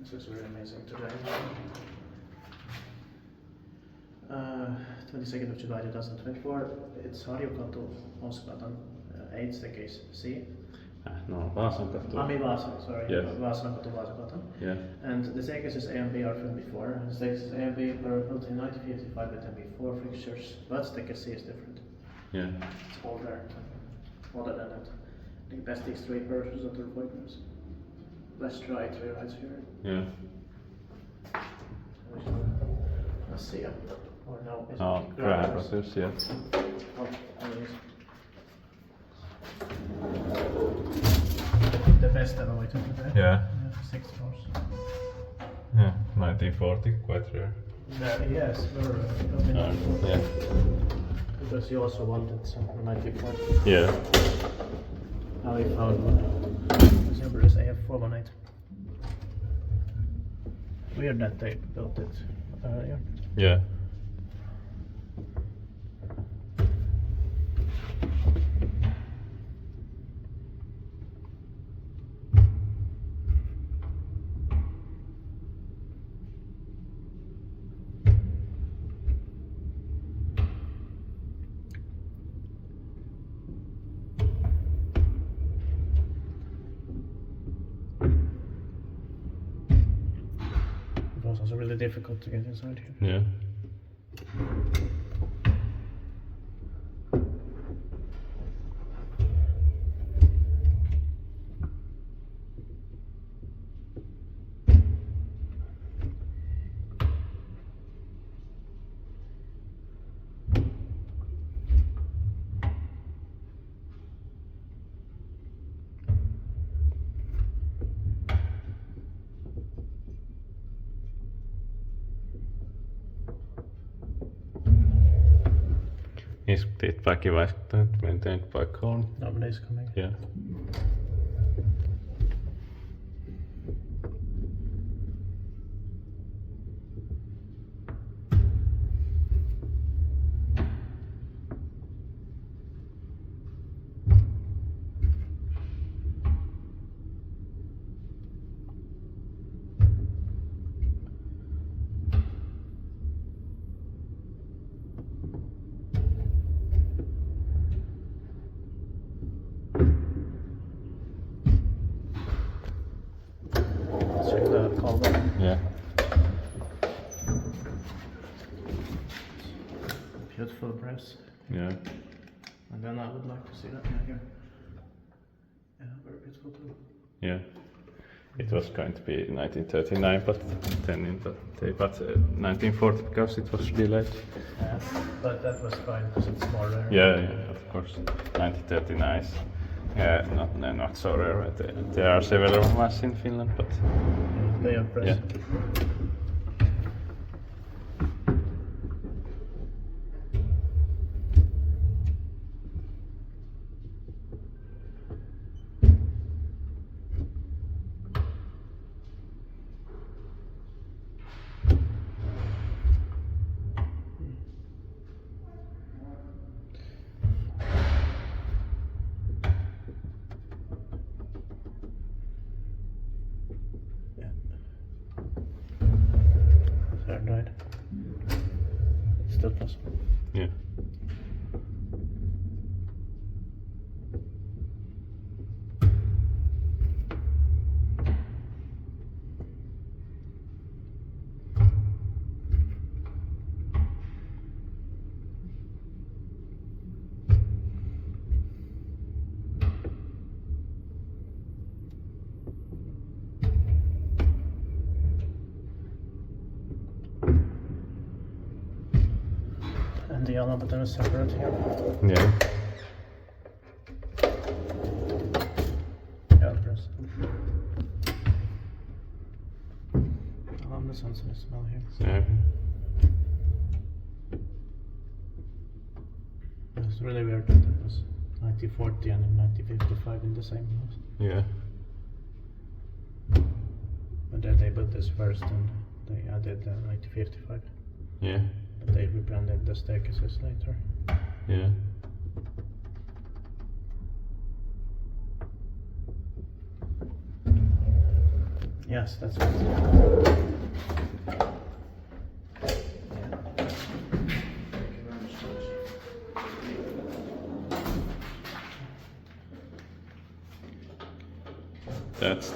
This is really amazing today. 22nd of July 2024. It's Harjukatu, Vaasankatu, 8 staircase C. No, Vaasankatu. Sorry. Yes. Vaasankatu. Yeah. And the staircases A and B are from before. The staircases A and B were built in 1955 with MB4 fixtures, but staircase C is different. Yeah. It's older than that. The capacity is 3 persons at the appointments. Let's try 3 rides here. Yeah. Let's see. Or no, it's grabbers, yes. Oh, the best elevator today. Yeah. 6 floors. Yeah, 1940, quite rare. Yes, very rare. Yeah. Because you also wanted some 1940. Yeah. Now we found one. This number is AF418. Weird that they built it earlier. Yeah. It was also really difficult to get inside here. Yeah. Is det väkiväistä maintained by Kone? Nobody's coming. Yeah. Check the call button. Yeah. Beautiful press. Yeah. And then I would like to see that right here. Yeah, very beautiful too. Yeah. It was going to be 1939, but then in the day, but 1940 because it was delayed. Yeah, but that was fine because it's more rare. Yeah, of course. 1939. Not so rare. There are several ones in Finland, but They are press. yeah. Third ride. It's still possible. Yeah. And the yellow button is separate here. Yeah. Yeah, press. The sunset smell here. Yeah. It's really weird that it was 1940 and 1955 in the same house. Yeah. But then they built this first and they added 1955. Yeah. But they rebranded the staircases later. Yeah. Yes, that's right. Yeah. Thank you very much, Thomas. That's